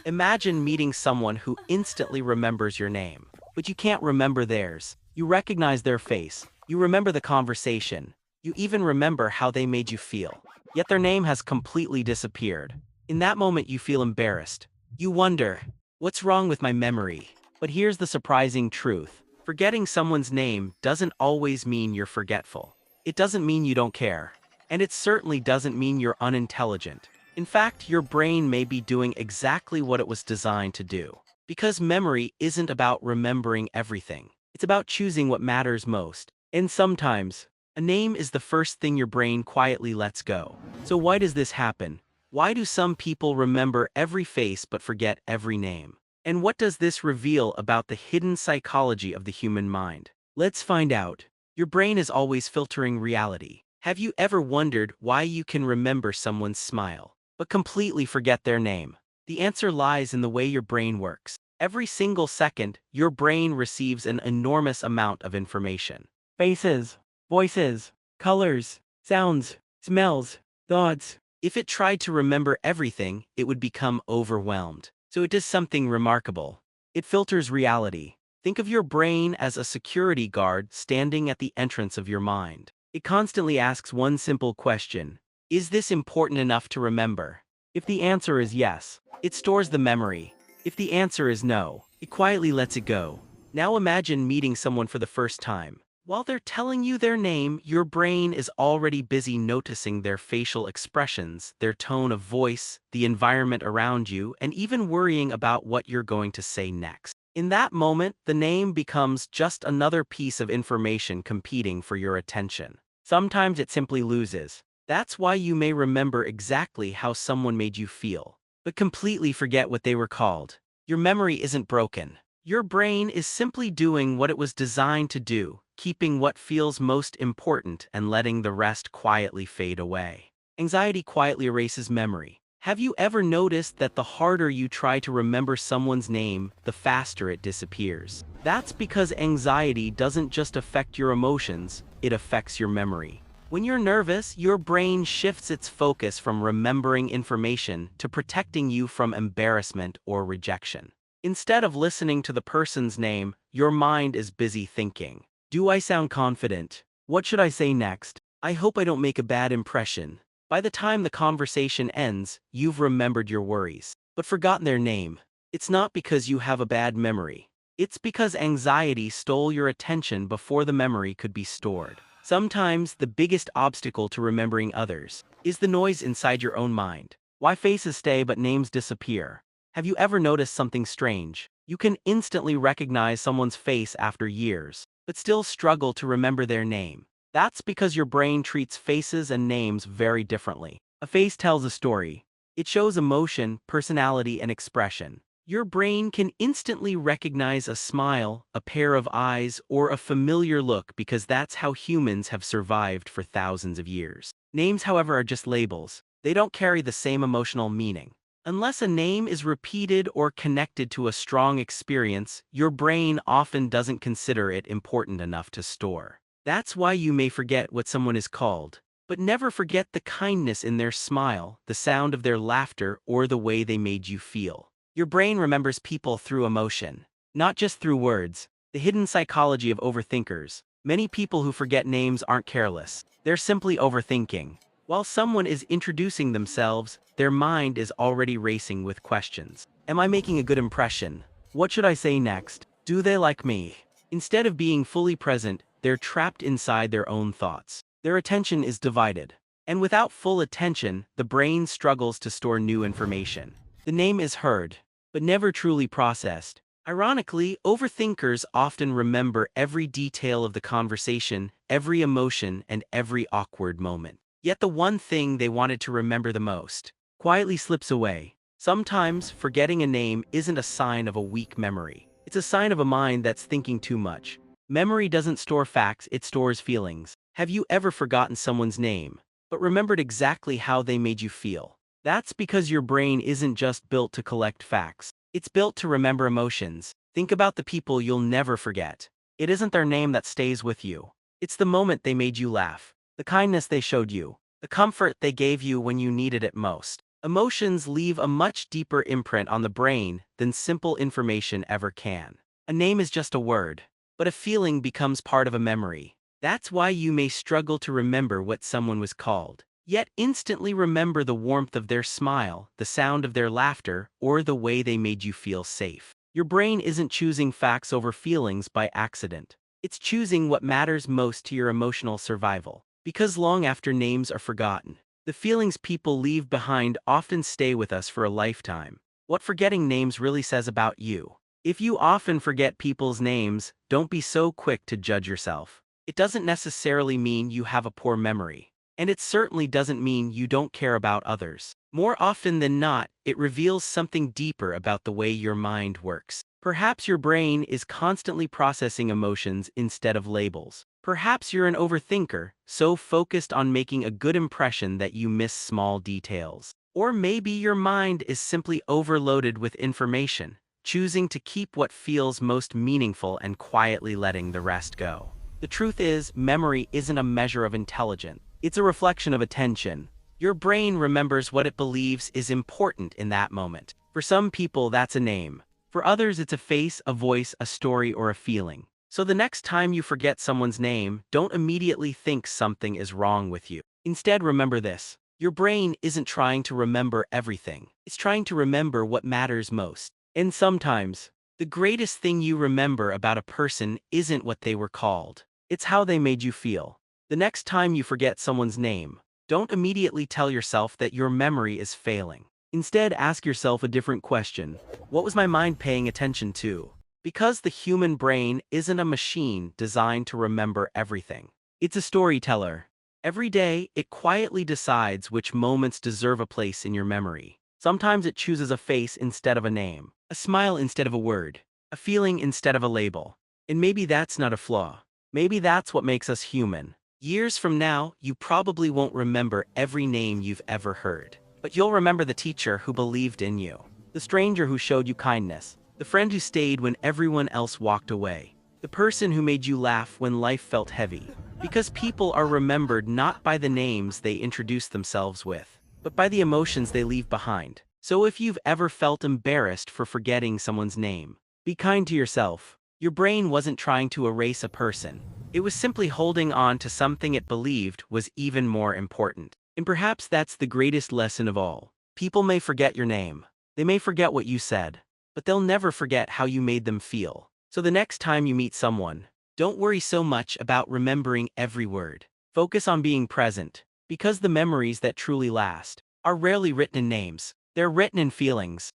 Imagine meeting someone who instantly remembers your name, but you can't remember theirs. You recognize their face, you remember the conversation, you even remember how they made you feel. Yet their name has completely disappeared. In that moment, you feel embarrassed. You wonder, what's wrong with my memory? But here's the surprising truth. Forgetting someone's name doesn't always mean you're forgetful. It doesn't mean you don't care. And it certainly doesn't mean you're unintelligent. In fact, your brain may be doing exactly what it was designed to do. Because memory isn't about remembering everything. It's about choosing what matters most. And sometimes, a name is the first thing your brain quietly lets go. So why does this happen? Why do some people remember every face but forget every name? And what does this reveal about the hidden psychology of the human mind? Let's find out. Your brain is always filtering reality. Have you ever wondered why you can remember someone's smile, but completely forget their name? The answer lies in the way your brain works. Every single second, your brain receives an enormous amount of information. Faces, voices, colors, sounds, smells, thoughts. If it tried to remember everything, it would become overwhelmed. So it does something remarkable. It filters reality. Think of your brain as a security guard standing at the entrance of your mind. It constantly asks one simple question: is this important enough to remember? If the answer is yes, it stores the memory. If the answer is no, it quietly lets it go. Now imagine meeting someone for the first time. While they're telling you their name, your brain is already busy noticing their facial expressions, their tone of voice, the environment around you, and even worrying about what you're going to say next. In that moment, the name becomes just another piece of information competing for your attention. Sometimes it simply loses. That's why you may remember exactly how someone made you feel, but completely forget what they were called. Your memory isn't broken. Your brain is simply doing what it was designed to do, keeping what feels most important and letting the rest quietly fade away. Anxiety quietly erases memory. Have you ever noticed that the harder you try to remember someone's name, the faster it disappears? That's because anxiety doesn't just affect your emotions, it affects your memory. When you're nervous, your brain shifts its focus from remembering information to protecting you from embarrassment or rejection. Instead of listening to the person's name, your mind is busy thinking, do I sound confident? What should I say next? I hope I don't make a bad impression. By the time the conversation ends, you've remembered your worries, but forgotten their name. It's not because you have a bad memory. It's because anxiety stole your attention before the memory could be stored. Sometimes the biggest obstacle to remembering others is the noise inside your own mind. Why faces stay but names disappear? Have you ever noticed something strange? You can instantly recognize someone's face after years, but still struggle to remember their name. That's because your brain treats faces and names very differently. A face tells a story. It shows emotion, personality, and expression. Your brain can instantly recognize a smile, a pair of eyes, or a familiar look because that's how humans have survived for thousands of years. Names, however, are just labels. They don't carry the same emotional meaning. Unless a name is repeated or connected to a strong experience, your brain often doesn't consider it important enough to store. That's why you may forget what someone is called, but never forget the kindness in their smile, the sound of their laughter, or the way they made you feel. Your brain remembers people through emotion, not just through words. The hidden psychology of overthinkers. Many people who forget names aren't careless. They're simply overthinking. While someone is introducing themselves, their mind is already racing with questions. Am I making a good impression? What should I say next? Do they like me? Instead of being fully present, they're trapped inside their own thoughts. Their attention is divided. And without full attention, the brain struggles to store new information. The name is heard, but never truly processed. Ironically, overthinkers often remember every detail of the conversation, every emotion, and every awkward moment. Yet the one thing they wanted to remember the most quietly slips away. Sometimes, forgetting a name isn't a sign of a weak memory. It's a sign of a mind that's thinking too much. Memory doesn't store facts, it stores feelings. Have you ever forgotten someone's name, but remembered exactly how they made you feel? That's because your brain isn't just built to collect facts. It's built to remember emotions. Think about the people you'll never forget. It isn't their name that stays with you. It's the moment they made you laugh, the kindness they showed you, the comfort they gave you when you needed it most. Emotions leave a much deeper imprint on the brain than simple information ever can. A name is just a word, but a feeling becomes part of a memory. That's why you may struggle to remember what someone was called, yet instantly remember the warmth of their smile, the sound of their laughter, or the way they made you feel safe. Your brain isn't choosing facts over feelings by accident. It's choosing what matters most to your emotional survival. Because long after names are forgotten, the feelings people leave behind often stay with us for a lifetime. What forgetting names really says about you. If you often forget people's names, don't be so quick to judge yourself. It doesn't necessarily mean you have a poor memory. And it certainly doesn't mean you don't care about others. More often than not, it reveals something deeper about the way your mind works. Perhaps your brain is constantly processing emotions instead of labels. Perhaps you're an overthinker, so focused on making a good impression that you miss small details. Or maybe your mind is simply overloaded with information, choosing to keep what feels most meaningful and quietly letting the rest go. The truth is, memory isn't a measure of intelligence. It's a reflection of attention. Your brain remembers what it believes is important in that moment. For some people, that's a name. For others, it's a face, a voice, a story, or a feeling. So the next time you forget someone's name, don't immediately think something is wrong with you. Instead, remember this. Your brain isn't trying to remember everything. It's trying to remember what matters most. And sometimes, the greatest thing you remember about a person isn't what they were called. It's how they made you feel. The next time you forget someone's name, don't immediately tell yourself that your memory is failing. Instead, ask yourself a different question. What was my mind paying attention to? Because the human brain isn't a machine designed to remember everything. It's a storyteller. Every day, it quietly decides which moments deserve a place in your memory. Sometimes it chooses a face instead of a name, a smile instead of a word, a feeling instead of a label. And maybe that's not a flaw. Maybe that's what makes us human. Years from now, you probably won't remember every name you've ever heard. But you'll remember the teacher who believed in you, the stranger who showed you kindness, the friend who stayed when everyone else walked away, the person who made you laugh when life felt heavy. Because people are remembered not by the names they introduce themselves with, but by the emotions they leave behind. So if you've ever felt embarrassed for forgetting someone's name, be kind to yourself. Your brain wasn't trying to erase a person. It was simply holding on to something it believed was even more important. And perhaps that's the greatest lesson of all. People may forget your name. They may forget what you said, but they'll never forget how you made them feel. So the next time you meet someone, don't worry so much about remembering every word. Focus on being present, because the memories that truly last are rarely written in names. They're written in feelings.